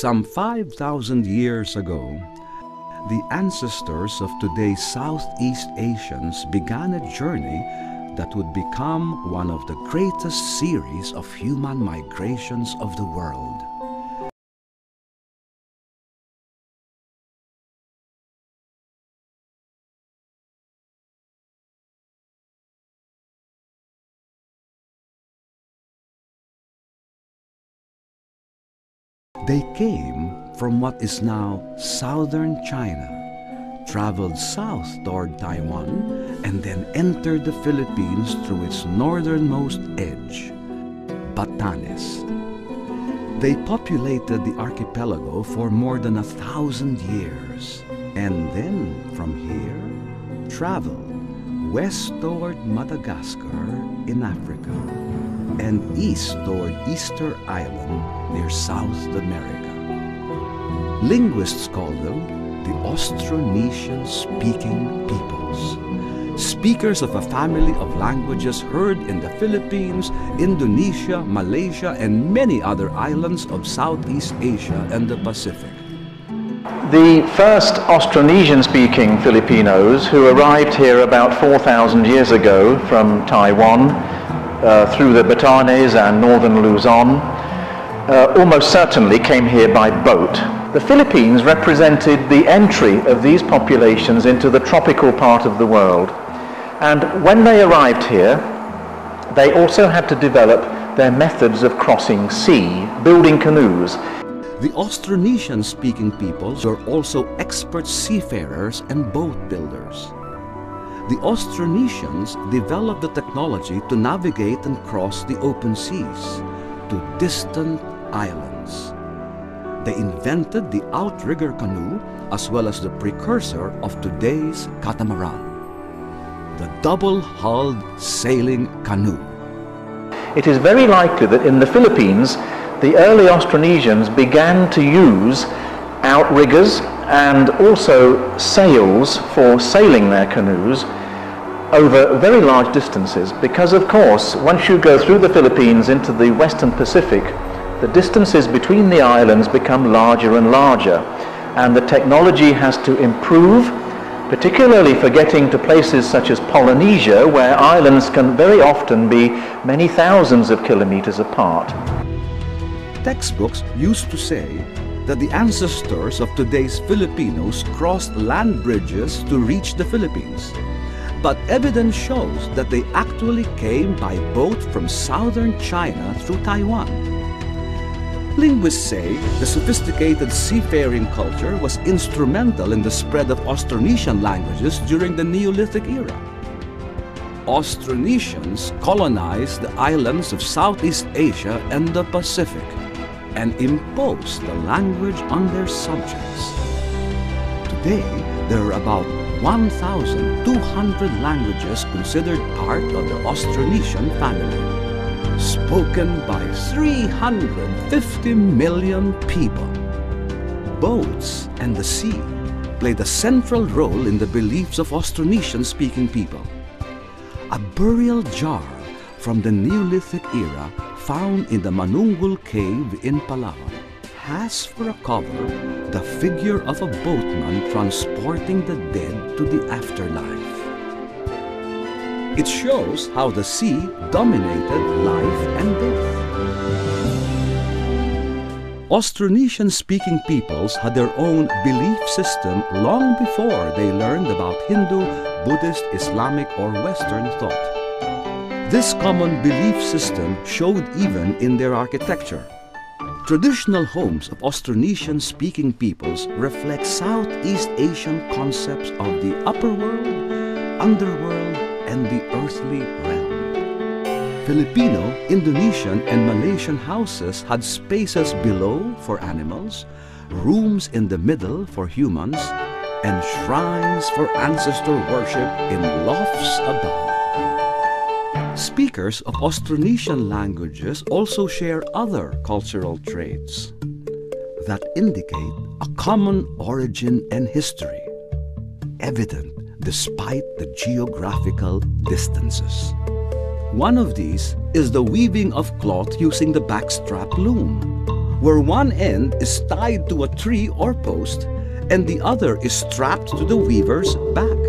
Some 5,000 years ago, the ancestors of today's Southeast Asians began a journey that would become one of the greatest series of human migrations of the world. They came from what is now southern China, traveled south toward Taiwan, and then entered the Philippines through its northernmost edge, Batanes. They populated the archipelago for more than 1,000 years, and then from here traveled west toward Madagascar in Africa and east toward Easter Island near South America. Linguists call them the Austronesian-speaking peoples, speakers of a family of languages heard in the Philippines, Indonesia, Malaysia, and many other islands of Southeast Asia and the Pacific. The first Austronesian-speaking Filipinos who arrived here about 4,000 years ago from Taiwan through the Batanes and northern Luzon almost certainly came here by boat. The Philippines represented the entry of these populations into the tropical part of the world. And when they arrived here, they also had to develop their methods of crossing sea, building canoes. The Austronesian-speaking peoples were also expert seafarers and boat builders. The Austronesians developed the technology to navigate and cross the open seas to distant islands. They invented the outrigger canoe as well as the precursor of today's catamaran, the double-hulled sailing canoe. It is very likely that in the Philippines, the early Austronesians began to use outriggers and also sails for sailing their canoes over very large distances, because of course once you go through the Philippines into the Western Pacific, the distances between the islands become larger and larger, and the technology has to improve, particularly for getting to places such as Polynesia, where islands can very often be many thousands of kilometers apart. Textbooks used to say that the ancestors of today's Filipinos crossed land bridges to reach the Philippines. But evidence shows that they actually came by boat from southern China through Taiwan. Linguists say the sophisticated seafaring culture was instrumental in the spread of Austronesian languages during the Neolithic era. Austronesians colonized the islands of Southeast Asia and the Pacific and imposed the language on their subjects. Today, there are about 1,200 languages considered part of the Austronesian family, spoken by 350 million people. Boats and the sea played a central role in the beliefs of Austronesian-speaking people. A burial jar from the Neolithic era found in the Manungul Cave in Palawan has for a cover the figure of a boatman transporting the dead to the afterlife. It shows how the sea dominated life and death. Austronesian-speaking peoples had their own belief system long before they learned about Hindu, Buddhist, Islamic, or Western thought. This common belief system showed even in their architecture. Traditional homes of Austronesian-speaking peoples reflect Southeast Asian concepts of the upper world, underworld, and the earthly realm. Filipino, Indonesian, and Malaysian houses had spaces below for animals, rooms in the middle for humans, and shrines for ancestor worship in lofts above. Speakers of Austronesian languages also share other cultural traits that indicate a common origin and history, evident despite the geographical distances. One of these is the weaving of cloth using the backstrap loom, where one end is tied to a tree or post and the other is strapped to the weaver's back.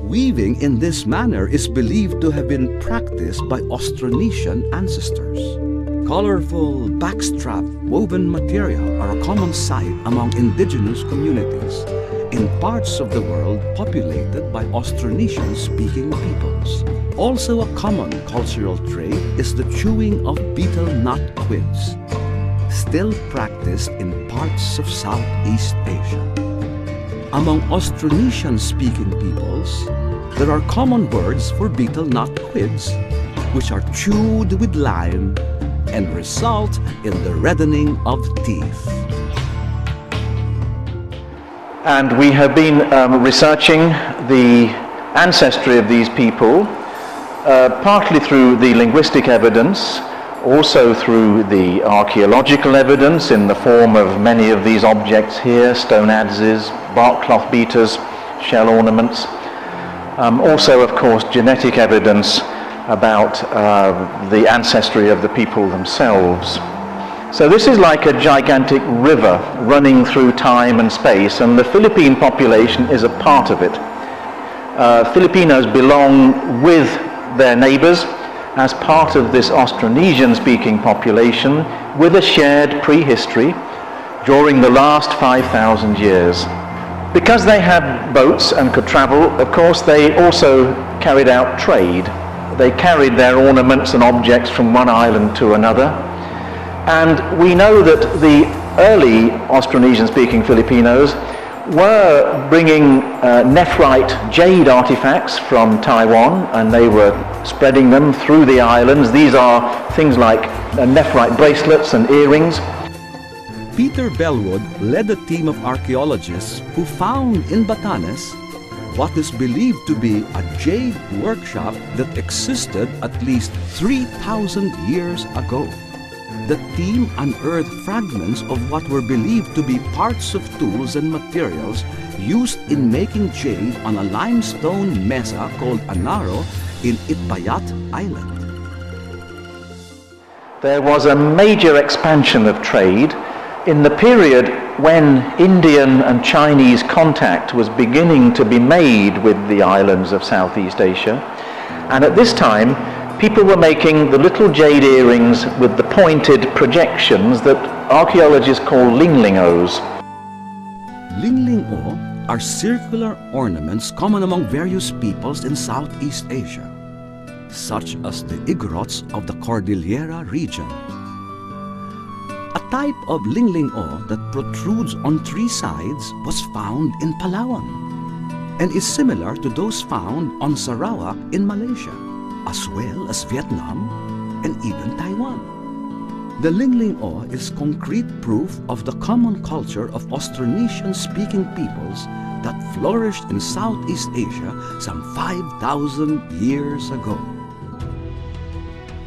Weaving in this manner is believed to have been practiced by Austronesian ancestors. Colorful backstrap woven material are a common sight among indigenous communities in parts of the world populated by Austronesian-speaking peoples. Also a common cultural trait is the chewing of betel nut quids, still practiced in parts of Southeast Asia. Among Austronesian-speaking peoples, there are common words for betel nut quids, which are chewed with lime and result in the reddening of teeth. And we have been researching the ancestry of these people, partly through the linguistic evidence, also through the archaeological evidence in the form of many of these objects here, stone adzes, bark cloth beaters, shell ornaments. Also, of course, genetic evidence about the ancestry of the people themselves. So this is like a gigantic river running through time and space, and the Philippine population is a part of it. Filipinos belong with their neighbors as part of this Austronesian-speaking population with a shared prehistory during the last 5,000 years. Because they had boats and could travel, of course, they also carried out trade. They carried their ornaments and objects from one island to another. And we know that the early Austronesian-speaking Filipinos were bringing nephrite jade artifacts from Taiwan, and they were spreading them through the islands. These are things like nephrite bracelets and earrings. Peter Bellwood led a team of archaeologists who found in Batanes what is believed to be a jade workshop that existed at least 3,000 years ago. The team unearthed fragments of what were believed to be parts of tools and materials used in making jade on a limestone mesa called Anaro in Itbayat Island. There was a major expansion of trade in the period when Indian and Chinese contact was beginning to be made with the islands of Southeast Asia. And at this time, people were making the little jade earrings with the pointed projections that archaeologists call linglingos. Lingling-o are circular ornaments common among various peoples in Southeast Asia, such as the Igorots of the Cordillera region. A type of lingling-o that protrudes on three sides was found in Palawan and is similar to those found on Sarawak in Malaysia, as well as Vietnam and even Taiwan. The lingling-o is concrete proof of the common culture of Austronesian-speaking peoples that flourished in Southeast Asia some 5,000 years ago.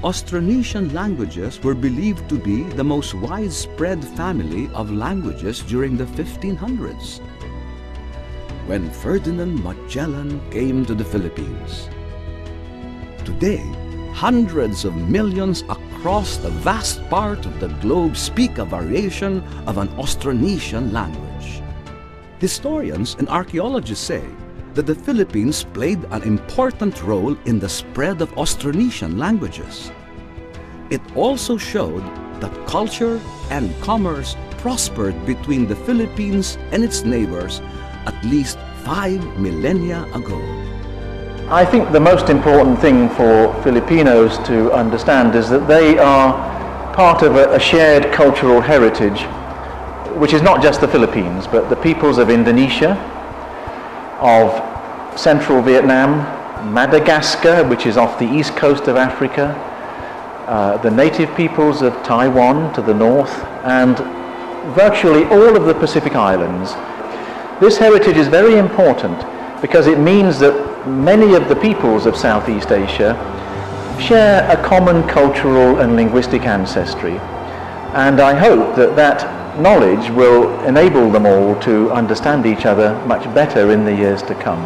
Austronesian languages were believed to be the most widespread family of languages during the 1500s, when Ferdinand Magellan came to the Philippines. Today, hundreds of millions across the vast part of the globe speak a variation of an Austronesian language. Historians and archaeologists say that the Philippines played an important role in the spread of Austronesian languages. It also showed that culture and commerce prospered between the Philippines and its neighbors at least 5 millennia ago. I think the most important thing for Filipinos to understand is that they are part of a shared cultural heritage, which is not just the Philippines, but the peoples of Indonesia, of central Vietnam, Madagascar, which is off the east coast of Africa, the native peoples of Taiwan to the north, and virtually all of the Pacific Islands. This heritage is very important because it means that many of the peoples of Southeast Asia share a common cultural and linguistic ancestry. And I hope that that knowledge will enable them all to understand each other much better in the years to come.